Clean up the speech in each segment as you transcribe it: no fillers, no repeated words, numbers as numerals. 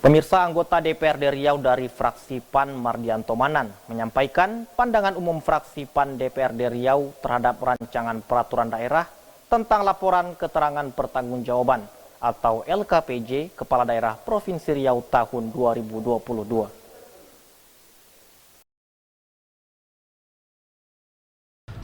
Pemirsa, anggota DPRD Riau dari fraksi PAN Mardianto Manan menyampaikan pandangan umum fraksi PAN DPRD Riau terhadap rancangan peraturan daerah tentang laporan keterangan pertanggungjawaban atau LKPJ Kepala Daerah Provinsi Riau tahun 2022.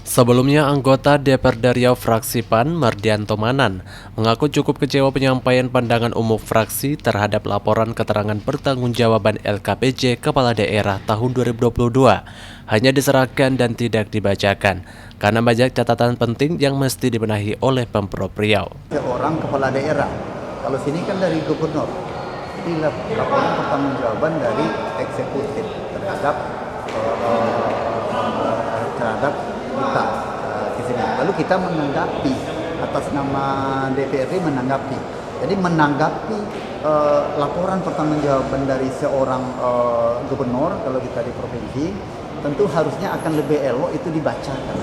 Sebelumnya, anggota DPRD Riau fraksi PAN Mardianto Manan mengaku cukup kecewa penyampaian pandangan umum fraksi terhadap laporan keterangan pertanggungjawaban LKPJ Kepala Daerah tahun 2022 hanya diserahkan dan tidak dibacakan karena banyak catatan penting yang mesti dibenahi oleh Pemprov Riau. Seorang kepala daerah, kalau sini kan dari gubernur, jadi laporan pertanggungjawaban dari eksekutif terhadap kita di sini. Lalu kita menanggapi atas nama DPRD menanggapi. Jadi menanggapi laporan pertanggungjawaban dari seorang gubernur kalau kita di provinsi, tentu harusnya akan lebih elok itu dibacakan.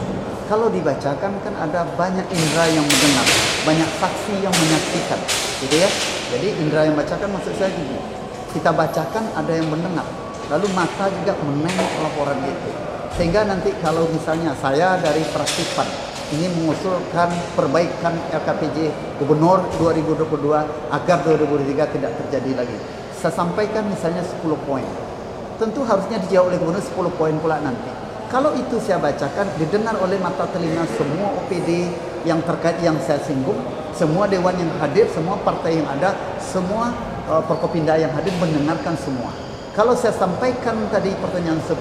Kalau dibacakan kan ada banyak indera yang mendengar, banyak saksi yang menyaksikan, gitu ya. Jadi indera yang bacakan maksud saya gini, kita bacakan ada yang mendengar, lalu mata juga menengok laporan itu. Sehingga nanti kalau misalnya saya dari fraksi PAN ini mengusulkan perbaikan LKPJ Gubernur 2022 agar 2023 tidak terjadi lagi. Saya sampaikan misalnya 10 poin. Tentu harusnya dijawab oleh Gubernur 10 poin pula nanti. Kalau itu saya bacakan, didengar oleh mata telinga semua OPD yang terkait yang saya singgung, semua dewan yang hadir, semua partai yang ada, semua Forkopimda yang hadir mendengarkan semua. Kalau saya sampaikan tadi pertanyaan 10,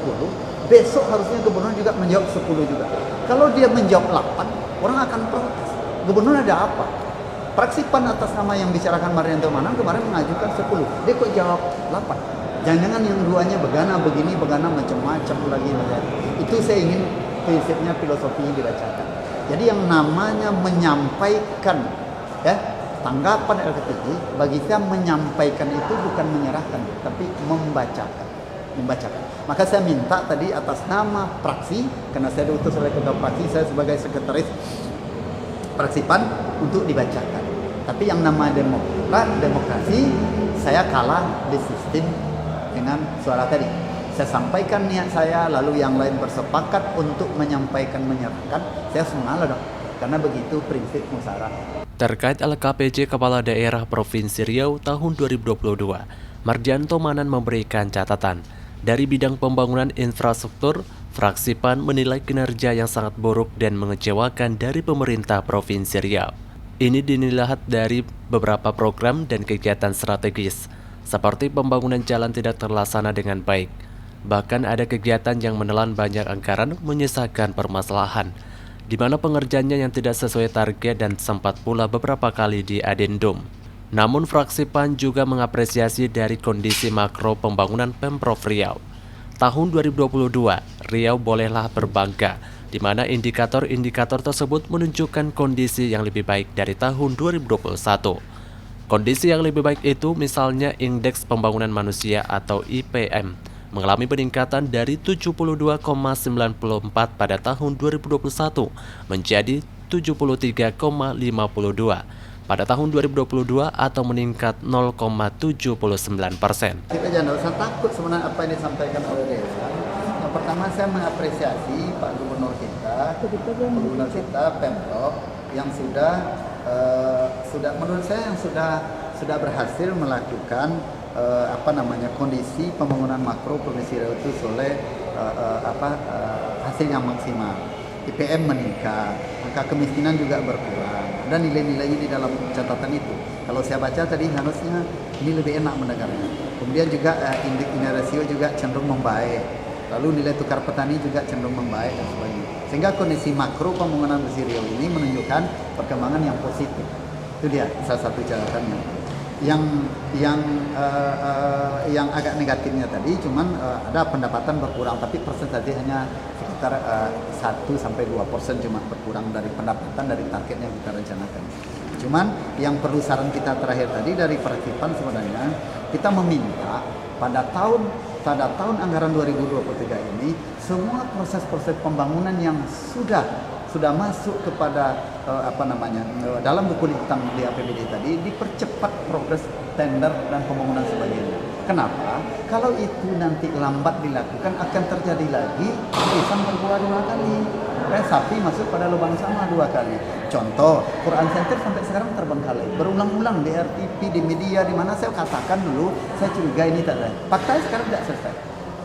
besok harusnya gubernur juga menjawab 10 juga. Kalau dia menjawab 8, orang akan protes. Gubernur ada apa? Fraksi PAN atas nama yang bicarakan Mardianto Manan kemarin mengajukan 10. Dia kok jawab 8? Jangan-jangan yang duanya begana begini, begana macam-macam lagi. Itu saya ingin prinsipnya filosofi dibacakan. Jadi yang namanya menyampaikan tanggapan LKPJ, bagi saya menyampaikan itu bukan menyerahkan, tapi membacakan. Maka saya minta tadi atas nama fraksi, karena saya diutus oleh ketua fraksi, saya sebagai sekretaris fraksi PAN untuk dibacakan. Tapi yang nama demokrasi, saya kalah di sistem dengan suara tadi. Saya sampaikan niat saya, lalu yang lain bersepakat untuk menyampaikan menyerahkan, saya mengalah dong, karena begitu prinsip musyawarah. Terkait LKPJ Kepala Daerah Provinsi Riau tahun 2022, Mardianto Manan memberikan catatan. Dari bidang pembangunan infrastruktur, fraksi PAN menilai kinerja yang sangat buruk dan mengecewakan dari pemerintah Provinsi Riau. Ini dinilai dari beberapa program dan kegiatan strategis, seperti pembangunan jalan tidak terlaksana dengan baik. Bahkan ada kegiatan yang menelan banyak anggaran menyisakan permasalahan, di mana pengerjaannya yang tidak sesuai target dan sempat pula beberapa kali diadendum. Namun fraksi PAN juga mengapresiasi dari kondisi makro pembangunan Pemprov Riau. Tahun 2022, Riau bolehlah berbangga, di mana indikator-indikator tersebut menunjukkan kondisi yang lebih baik dari tahun 2021. Kondisi yang lebih baik itu misalnya Indeks Pembangunan Manusia atau IPM mengalami peningkatan dari 72,94 pada tahun 2021 menjadi 73,52 pada tahun 2022 atau meningkat 0,79%. Kita jangan usah takut sebenarnya apa yang disampaikan oleh desa. Yang pertama saya mengapresiasi Pak Gubernur kita, Pemprov yang sudah menurut saya yang sudah berhasil melakukan kondisi pembangunan makro Provinsi Riau itu oleh hasil yang maksimal. IPM meningkat, angka kemiskinan juga berkurang. Dan nilai-nilainya di dalam catatan itu. Kalau saya baca tadi harusnya ini lebih enak mendengarnya. Kemudian juga indeks rasio juga cenderung membaik. Lalu nilai tukar petani juga cenderung membaik dan sebagainya. Sehingga kondisi makro pembangunan Provinsi Riau ini menunjukkan perkembangan yang positif. Itu dia salah satu catatannya. Yang agak negatifnya tadi cuman ada pendapatan berkurang, tapi persentase hanya sekitar 1-2% cuma berkurang dari pendapatan dari target yang kita rencanakan. Cuman yang perlu saran kita terakhir tadi dari fraksi PAN sebenarnya kita meminta pada tahun anggaran 2023 ini semua proses-proses pembangunan yang sudah masuk kepada dalam buku litang di APBD tadi dipercepat progres tender dan pembangunan sebagainya. Kenapa? Kalau itu nanti lambat dilakukan akan terjadi lagi pisang berbua 2 kali. Sapi masuk pada lubang sama 2 kali. Contoh, Quran Center sampai sekarang terbengkalai. Berulang-ulang di RTP, di media, di mana saya katakan dulu, saya curiga ini tak ada. Fakta sekarang tidak selesai.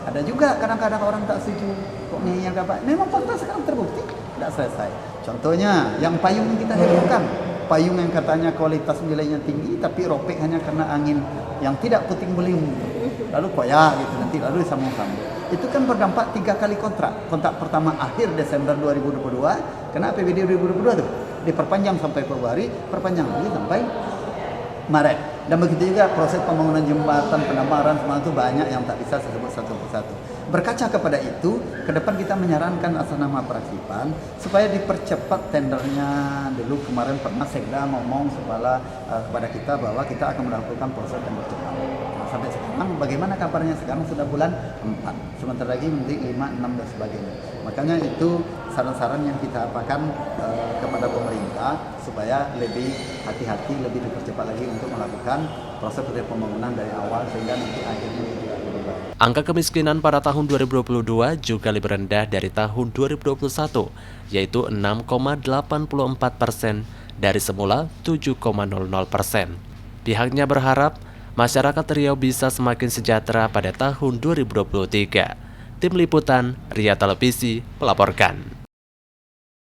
Ada juga kadang-kadang orang tak setuju. Kok nih yang apa? Memang fakta sekarang terbukti tidak selesai. Contohnya, yang payung kita hebohkan. Payung yang katanya kualitas nilainya tinggi, tapi robek hanya karena angin yang tidak puting beliung. Lalu koyak gitu, nanti lalu disambung-sambung. Itu kan berdampak 3 kali kontrak. Kontrak pertama akhir Desember 2022, karena APBD 2022 tuh diperpanjang sampai Februari, perpanjang lagi sampai Maret. Dan begitu juga proses pembangunan jembatan, pendamaran, semua itu banyak yang tak bisa saya sebut satu persatu. Berkaca kepada itu, ke depan kita menyarankan atas nama Praksipan supaya dipercepat tendernya. Dulu kemarin pernah Sekda ngomong kepada kita bahwa kita akan melakukan proses tender cepat. Nah, sampai sekarang bagaimana kabarnya? Sekarang sudah bulan 4, sebentar lagi nanti 5, 6 dan sebagainya. Makanya itu saran-saran yang kita apakan kepada pemerintah supaya lebih hati-hati, lebih dipercepat lagi untuk melakukan proses pembangunan dari awal sehingga nanti akhirnya juga lebih baik. Angka kemiskinan pada tahun 2022 juga lebih rendah dari tahun 2021, yaitu 6,84% dari semula 7,00%. Pihaknya berharap masyarakat Riau bisa semakin sejahtera pada tahun 2023. Tim Liputan Ria Televisi melaporkan.